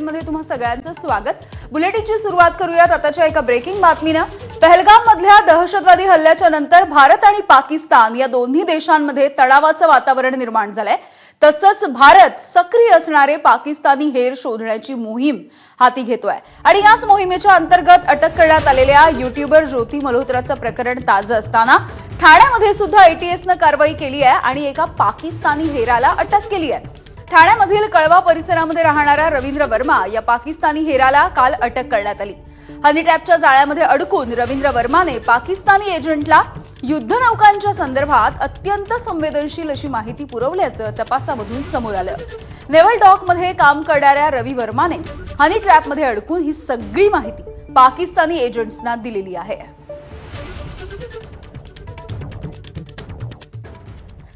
बुलेटिनमध्ये तुम्हा सगळ्यांचं स्वागत। बुलेटिनची सुरुवात करूयात आताच्या एका ब्रेकिंग बातमीने। पहलगाममधल्या दहशतवादी हल्ल्याच्या नंतर भारत आणि पाकिस्तान या दोन्ही देशांमध्ये तणावाचं वातावरण निर्माण झालंय। तसंच भारत सक्रिय असणारे पाकिस्तानी हेर शोधण्याची मोहीम हाती घेतोय आणि याच मोहिमेच्या अंतर्गत अटक करण्यात आलेल्या यूट्यूबर ज्योती मल्होत्राचं प्रकरण ताजं असताना ठाण्यामध्ये सुद्धा एटीएसने कारवाई केली आहे आणि एका पाकिस्तानी हेराला अटक केली आहे। ठाण्यामधील कळवा परिसरामध्ये राहणारा रवींद्र वर्मा या पाकिस्तानी हेराला काल अटक करण्यात आली। हनी ट्रॅपच्या जाळ्यामध्ये अडकून रवींद्र वर्माने पाकिस्तानी एजंटला युद्धनौकांच्या संदर्भात अत्यंत संवेदनशील अशी माहिती पुरवल्याचं तपासामधून समोर आलं। नेव्हल डॉकमध्ये काम करणाऱ्या रवी वर्माने हनी ट्रॅपमध्ये अडकून ही सगळी माहिती पाकिस्तानी एजंट्सना दिलेली आहे।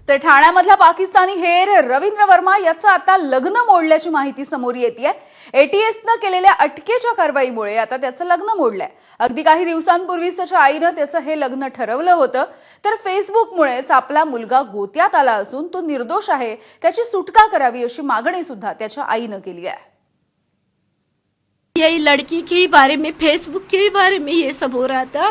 तर ठाण्यामधला पाकिस्तानी हेर रवींद्र वर्मा याचं आता लग्न मोडल्याची माहिती समोर येतेय। एटीएसने केलेल्या अटकेच्या कारवाईमुळे आता त्याचं लग्न मोडलंय। अगदी काही दिवसांपूर्वीच त्याच्या आईने त्याचं हे लग्न ठरवलं होतं, तर फेसबुकमुळेच आपला मुलगा गोत्यात आला असून तो निर्दोष आहे, त्याची सुटका करावी अशी मागणी सुद्धा त्याच्या आईने केली आहे। यही लड़की के बारे में, फेसबुक के बारे में ये सब हो रहा था।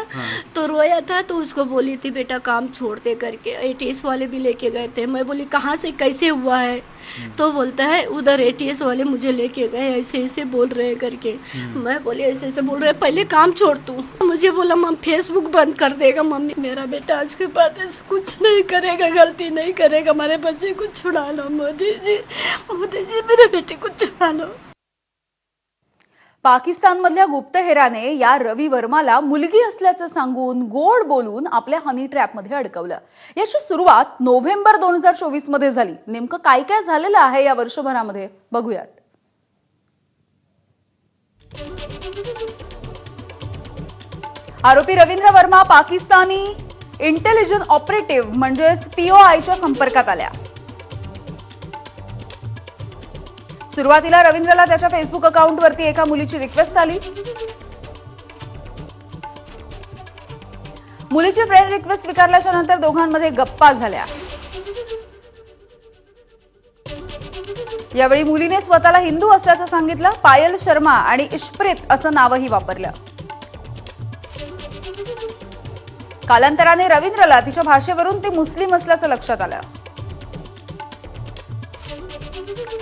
तो रोया था, तो उसको बोली थी बेटा काम छोड़ दे करके। एटीएस वाले भी लेके गए थे। मैं बोली कहाँ से कैसे हुआ है, तो बोलता है उधर एटीएस वाले मुझे लेके गए, ऐसे ऐसे बोल रहे करके। मैं बोली ऐसे ऐसे बोल रहे, पहले काम छोड़ तू। मुझे बोला मम फेसबुक बंद कर देगा मम्मी। मेरा बेटा आज के बाद कुछ नहीं करेगा, गलती नहीं करेगा। हमारे बच्चे को छुड़ा लो मोदी जी, मेरे बेटे को छुड़ा लो। पाकिस्तानमधल्या गुप्तहेराने या रवी वर्माला मुलगी असल्याचं सांगून गोड बोलून आपल्या हनी ट्रॅपमध्ये अडकवलं। याची सुरुवात नोव्हेंबर 2024 मध्ये झाली। नेमकं काय काय झालेलं आहे या वर्षभरामध्ये बघूयात। आरोपी रवींद्र वर्मा पाकिस्तानी इंटेलिजन्स ऑपरेटिव्ह म्हणजेच पीओआयच्या संपर्कात आल्या। सुरुवातीला रवींद्रला त्याच्या फेसबुक अकाउंटवरती एका मुलीची रिक्वेस्ट आली। मुलीची फ्रेंड रिक्वेस्ट स्वीकारल्याच्या नंतर दोघांमध्ये गप्पा झाल्या। यावेळी मुलीने स्वतःला हिंदू असल्याचं सांगितलं। पायल शर्मा आणि इशप्रीत असं नावही वापरलं। कालांतराने रवींद्रला तिच्या भाषेवरून ती मुस्लिम असल्याचं लक्षात आलं।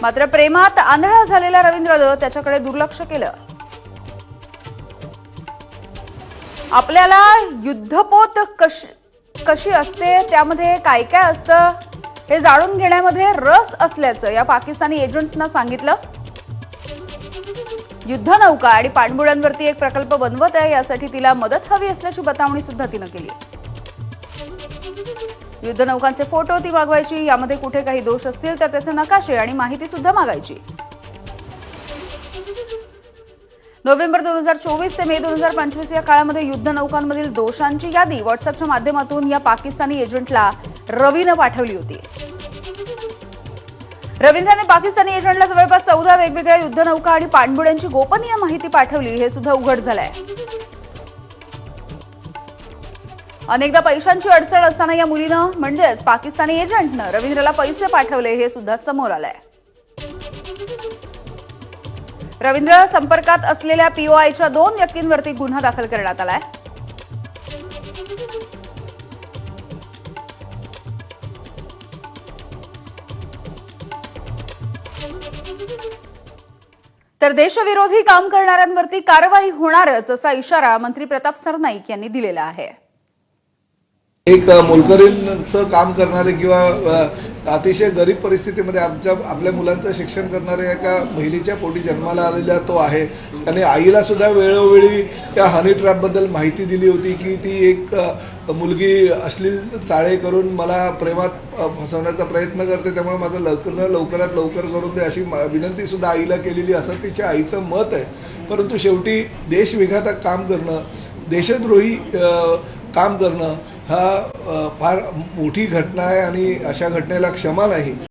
मात्र प्रेमात आंधळा झालेला रवींद्रनं त्याच्याकडे दुर्लक्ष केलं। आपल्याला युद्धपोत कशी असते, त्यामध्ये काय काय असतं हे जाणून घेण्यामध्ये रस असल्याचं या पाकिस्तानी एजंट्सना सांगितलं। युद्धनौका आणि पाणबुड्यांवरती एक प्रकल्प बनवत आहे, यासाठी तिला मदत हवी असल्याची बतावणी सुद्धा तिनं केली। युद्धनौकांचे फोटो ती मागवायची, यामध्ये कुठे काही दोष असतील तर त्याचे नकाशे आणि माहिती सुद्धा मागायची। नोव्हेंबर 2024 ते मे 2025 या काळामध्ये युद्धनौकांमधील दोषांची यादी व्हॉट्सअपच्या माध्यमातून या पाकिस्तानी एजंटला रवीने पाठवली होती। रवींद्रने पाकिस्तानी एजंटला जवळपास 14 वेगवेगळ्या युद्धनौका आणि पाणबुड्यांची गोपनीय माहिती पाठवली, हे सुद्धा उघड झालंय। अनेकदा पैशांची अडचण असताना या मुलीनं म्हणजेच पाकिस्तानी एजंटनं रवींद्रला पैसे पाठवले, हे सुद्धा समोर आलंय। रवींद्र संपर्कात असलेल्या पीओआयच्या 2 व्यक्तींवरती गुन्हा दाखल करण्यात आलाय। तर देशविरोधी काम करणाऱ्यांवरती कारवाई होणारच असा इशारा मंत्री प्रताप सरनाईक यांनी दिलेला आहे। एक मोलकरींचं काम करणारे किंवा अतिशय गरीब परिस्थितीमध्ये आपल्या मुलांचं शिक्षण करणारे एका महिलेच्या पोटी जन्माला आलेला तो आहे। त्याने आईला सुद्धा वेळोवेळी त्या हनी ट्रॅपबद्दल माहिती दिली होती की ती एक मुलगी अश्लील चाळे करून मला प्रेमात फसवण्याचा प्रयत्न करते, त्यामुळे माझं लग्न लवकरात लवकर करून दे अशी विनंती सुद्धा आईला केलेली असं तिच्या आईचं मत आहे। परंतु शेवटी देशविघातक काम करणं, देशद्रोही काम करणं हा फार मोठी घटना आहे आणि अशा घटनेला क्षमा नाही।